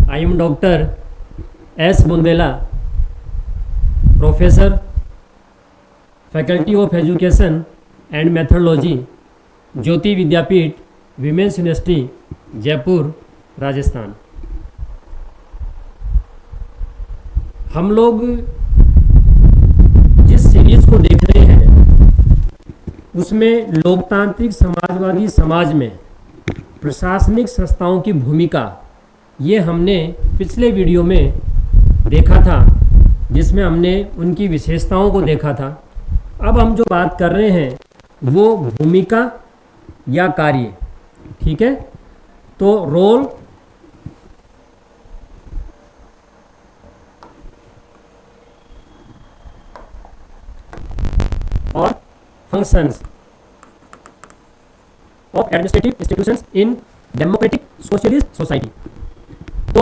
I am Dr. S. Bundela, Professor, Faculty of Education and Methodology, Jyoti Vidyapeeth, women's university, Jaipur, Rajasthan. हम लोग जिस series को देख रहे हैं उसमें लोकतांत्रिक समाजवादी समाज में प्रशासनिक संस्थाओं की भूमिका, ये हमने पिछले वीडियो में देखा था, जिसमें हमने उनकी विशेषताओं को देखा था। अब हम जो बात कर रहे हैं वो भूमिका या कार्य, ठीक है। तो रोल और functions of administrative institutions in democratic socialist society. तो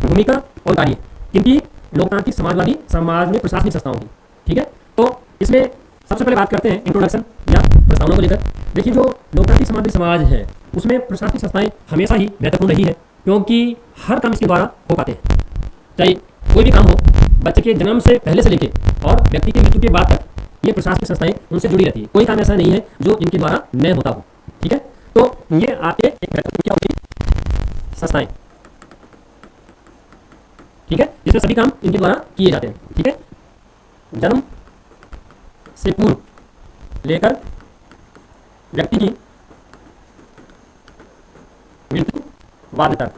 भूमिका और कार्य किनकी? लोकतांत्रिक समाजवादी समाज में प्रशासनिक संस्थाओं की, ठीक है। तो इसमें सबसे पहले बात करते हैं इंट्रोडक्शन या प्रस्तावना को लेकर। देखिए, जो लोकतांत्रिक समाजवादी समाज है उसमें प्रशासनिक संस्थाएं हमेशा ही महत्वपूर्ण रही है, क्योंकि हर काम इसके द्वारा हो पाते हैं। चाहे कोई भी काम हो, बच्चे के जन्म से पहले से लेके और व्यक्ति की मृत्यु के बाद तक ये प्रशासनिक संस्थाएं उनसे जुड़ी रहती है। कोई काम ऐसा नहीं है जो इनके द्वारा न होता हो, ठीक है। तो ये आपके एक क्या होगी? संस्थाएं, ठीक है, जिसमें सभी काम इनके द्वारा किए जाते हैं, ठीक है। जन्म से पूर्व लेकर व्यक्ति की मृत्यु बाद तक,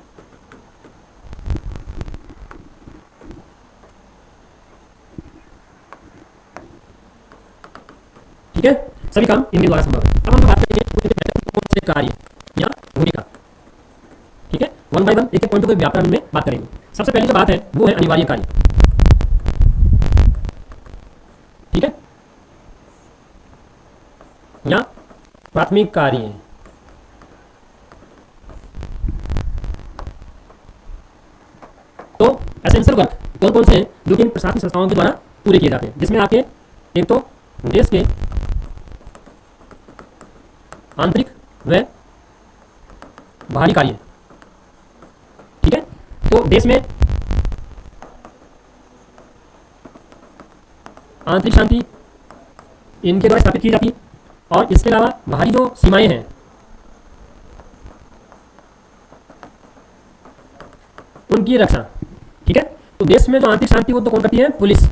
ठीक है, सभी काम इनके द्वारा संभव है। अब हम बात करेंगे कौन से कार्य या भूमिका, ठीक है। वन बाय वन एक एक पॉइंट को व्याकरण में बात करेंगे। सबसे पहली जो बात है वो है अनिवार्य कार्य, ठीक है, या प्राथमिक कार्य। तो एसेंशियल वर्क कौन कौन से हैं जो कि इन प्रशासनिक संस्थाओं के द्वारा पूरे किए जाते हैं, जिसमें आपके एक तो देश के आंतरिक व बाहरी कार्य, ठीक है। तो देश में आंतरिक शांति इनके द्वारा स्थापित की जाती है, और इसके अलावा बाहरी जो सीमाएं हैं उनकी रक्षा, ठीक है। तो देश में जो आंतरिक शांति वो तो कौन करती है? पुलिस।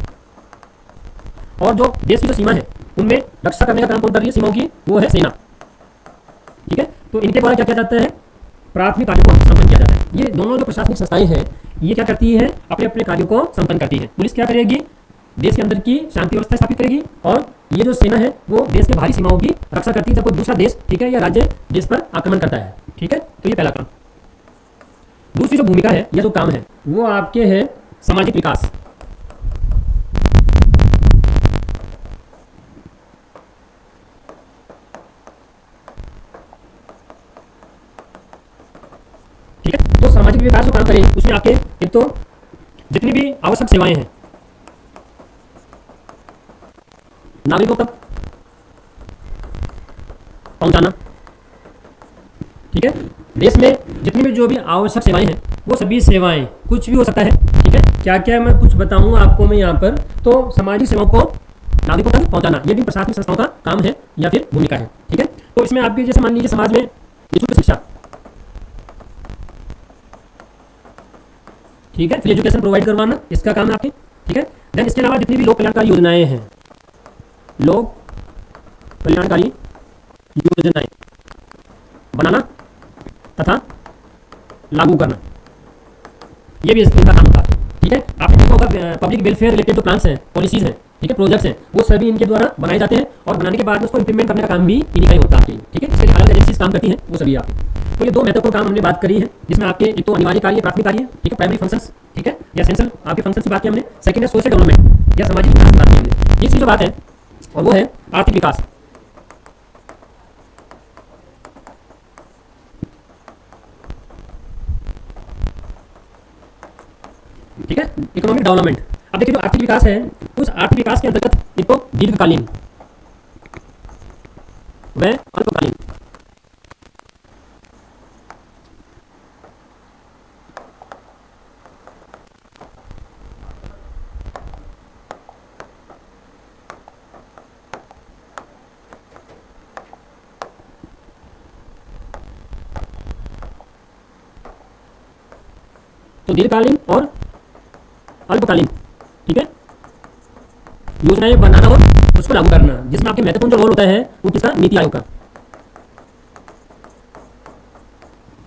और जो देश की जो सीमा है उनमें रक्षा करने का काम कौन कर रही है सीमाओं की? वो है सेना, ठीक है। तो इनके द्वारा क्या किया जाता है? प्राथमिक कार्यों को संपन्न किया जाता है। ये दोनों जो प्रशासनिक संस्थाएं हैं ये क्या करती है? अपने अपने कार्यों को संपन्न करती है। पुलिस क्या करेगी? देश के अंदर की शांति व्यवस्था स्थापित करेगी, और ये जो सेना है वो देश के बाहरी सीमाओं की रक्षा करती है जब कोई दूसरा देश, ठीक है, या राज्य देश पर आक्रमण करता है, ठीक है। तो ये पहला काम। दूसरी जो भूमिका है या जो काम है वो आपके है सामाजिक विकास, ठीक है। तो सामाजिक विकास जो काम करें उसमें आपके एक तो जितनी भी आवश्यक सेवाएं हैं नागरिकों तक पहुंचाना, ठीक है। देश में जितनी भी जो भी आवश्यक सेवाएं हैं वो सभी सेवाएं, कुछ भी हो सकता है, ठीक है। क्या क्या मैं कुछ बताऊंगा आपको मैं यहाँ पर। तो सामाजिक सेवाओं को नागरिकों तक पहुंचाना ये भी प्रशासनिक संस्थाओं का काम है या फिर भूमिका है, ठीक है। तो इसमें आपके जैसे मान लीजिए समाज में निःशुल्क शिक्षा, ठीक है, फ्री एजुकेशन प्रोवाइड करवाना, इसका काम है आपके, ठीक है। देन इसके अलावा जितनी भी लोक कल्याणकारी योजनाएं हैं, लोक कल्याणकारी योजनाएं बनाना तथा लागू करना, ये भी इसका काम होता है, ठीक है। आपने देखा होगा पब्लिक वेलफेयर रिलेटेड जो प्लान्स हैं, पॉलिसीज हैं, ठीक है, प्रोजेक्ट्स हैं, वो सभी इनके द्वारा बनाए जाते हैं, और बनाने के बाद में उसको इंप्लीमेंट करने का काम भी इन्हीं का ही होता है, ठीक है। इसके लिए अलग एजेंसीज काम करती हैं, वो सभी आपके। तो ये दो महत्वपूर्ण काम हमने बात करी है, जिसमें आपके एक तो अनिवार्य कार्य, प्राथमिक कार्य, ठीक है, प्राइमरी फंक्शंस, ठीक है, या एसेंशियल आपके फंक्शंस की बात की हमने। सेकंड है सोशल डेवलपमेंट या सामाजिक विकास की बात की। तीसरी जो बात है और वो है आर्थिक विकास, ठीक है, इकोनॉमिक डेवलपमेंट। अब देखिए जो आर्थिक विकास है उस आर्थिक विकास के अंतर्गत एक तो दीर्घकालीन व अल्पकालीन, तो दीर्घकालीन और अल्पकालीन, ठीक है, योजनाएं बनाना और उसको लागू करना, जिसमें आपके महत्वपूर्ण जो रोल होता है वो किसका, नीति आयोग का,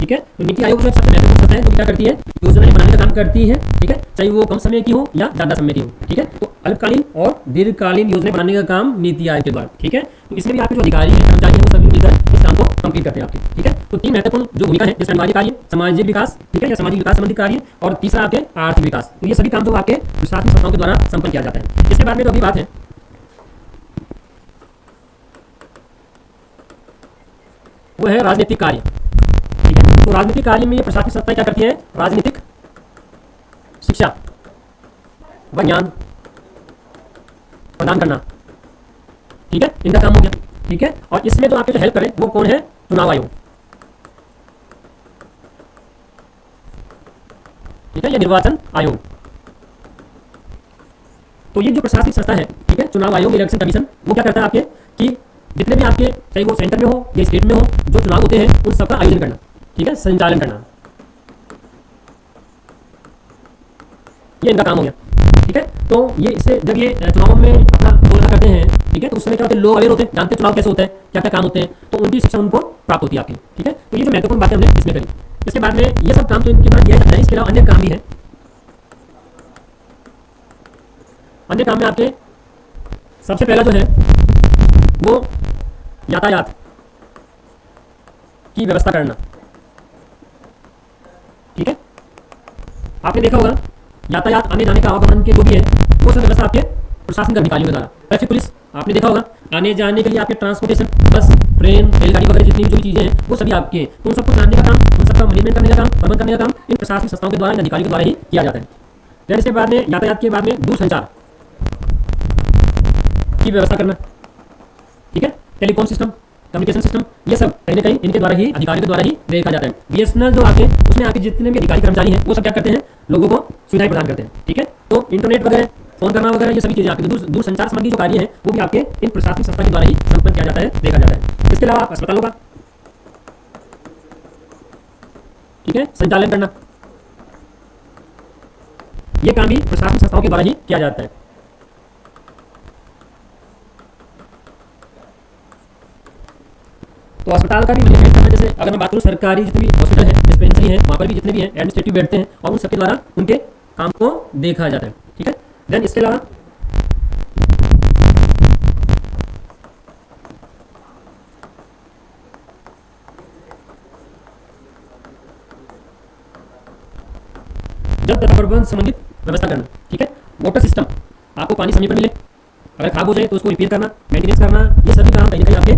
ठीक है। तो नीति आयोग जो सबसे महत्वपूर्ण संस्था है तो क्या करती है, योजनाएं बनाने का काम करती है, ठीक है, चाहे वो कम समय की हो या ज्यादा समय की हो, ठीक है। तो अल्पकालीन और दीर्घकालीन योजनाएं बनाने का काम नीति आयोग के द्वारा, ठीक है। तो इसमें भी आपके जो अधिकारी हैं, कर्मचारी हैं, वो सभी मिलकर इस काम को कंप्लीट करते हैं आपके, ठीक है। तो 3 महत्वपूर्ण जो भूमिका है, जैसे अनिवार्य कार्य, सामाजिक विकास, ठीक है, या सामाजिक विकास संबंधी कार्य, और तीसरा आपके आर्थिक विकास। तो ये सभी काम जो आपके प्रशासनिक संस्थाओं के द्वारा संपन्न किया जाता है। इसके बाद में जो अभी बात है वो है राजनीतिक कार्य, ठीक है। तो राजनीतिक कार्य में ये प्रशासनिक संस्थाएं क्या करती है, राजनीतिक शिक्षा व ज्ञान प्रदान करना, ठीक है, इनका काम हो गया, ठीक है। और इसमें जो आपके जो हेल्प करें वो कौन है, चुनाव आयोग, ठीक है, या निर्वाचन आयोग। तो ये जो प्रशासनिक संस्था है, ठीक है, चुनाव आयोग, इलेक्शन कमीशन, वो क्या करता है आपके कि जितने भी आपके, चाहे वो सेंटर में हो या स्टेट में हो, जो चुनाव होते हैं उन सबका आयोजन करना, ठीक है, संचालन करना, ये इनका काम हो गया, ठीक है। तो ये इससे जब ये चुनाव में अपना रोल अदा करते हैं, ठीक है, तो उसमें क्या होते हैं, लोग अवेयर होते हैं, जानते हैं चुनाव कैसे होता है, क्या क्या काम होते हैं, तो उनकी शिक्षा उनको प्राप्त होती है आपकी, ठीक है। तो ये जो महत्वपूर्ण बातें हमने इसमें करी। इसके बाद में ये सब काम तो इनके बाद किया जाता है, इसके अलावा अन्य काम भी है। अन्य काम में आपके सबसे पहला जो है वो यातायात की व्यवस्था करना, ठीक है। आपने देखा होगा यातायात आने जाने का आवागमन के जो भी है वो सब व्यवस्था आपके प्रशासन अधिकारियों के द्वारा, ट्रैफिक पुलिस, आपने देखा होगा आने जाने के लिए आपके ट्रांसपोर्टेशन, बस, ट्रेन, रेलगाड़ी वगैरह जितनी जो भी चीजें हैं वो सभी आपके, तो उन सबको जानने का काम, उन सबका मैनेजमेंट करने का काम, प्रबंध करने का काम इन प्रशासनिक संस्थाओं के द्वारा, इन अधिकारियों के द्वारा ही किया जाता है। फिर इसके बाद में यातायात के बाद में दूरसंचार की व्यवस्था करना, ठीक है, टेलीकॉम सिस्टम, कम्युनिकेशन सिस्टम, ये सब कहीं ना कहीं इनके द्वारा ही, अधिकारियों के द्वारा ही देखा जाता है। बीएसएनएल जो आके उसमें आके जितने भी अधिकारी कर्मचारी हैं वो सब क्या करते हैं, लोगों को सुविधाएं प्रदान करते हैं, ठीक है। तो इंटरनेट वगैरह, फोन करना वगैरह, ये सभी चीजें आपके दूर संचार संबंधी जो कार्य है वो भी आपके इन प्रशासनिक संस्था के द्वारा ही संपन्न किया जाता है, देखा जाता है। इसके अलावा अस्पतालों का, ठीक है, संचालन करना, ये काम भी प्रशासनिक संस्थाओं के द्वारा ही किया जाता है। तो अस्पताल का भी मतलब हेल्प करना, जैसे अगर मैं बात करूँ सरकारी जितने भी हॉस्पिटल है, डिस्पेंसरी है, वहाँ पर भी जितने भी हैं एडमिनिस्ट्रेटिव बैठते हैं और उन सबके द्वारा उनके काम को देखा जाता है, ठीक है। देन इसके अलावा जल तथा प्रबंधन संबंधित व्यवस्था करना, ठीक है। वाटर सिस्टम, आपको पानी समय पर मिले, अगर खराब हो जाए तो उसको रिपेयर करना, मेंटेनेंस करना, ये सभी काम कहीं ना कहीं आपके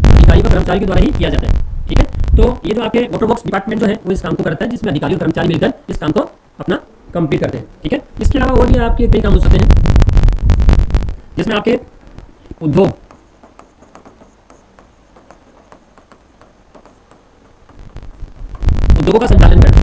अधिकारी व कर्मचारी के द्वारा ही किया जाता है, ठीक है। तो ये जो आपके वाटर वर्क्स डिपार्टमेंट जो है वो इस काम को करता है, जिसमें अधिकारी और कर्मचारी मिलकर इस काम को अपना कंप्लीट करते हैं, ठीक है। इसके अलावा और भी आपके कई काम हो सकते हैं, जिसमें आपके उद्योग, उद्योगों का संचालन करना,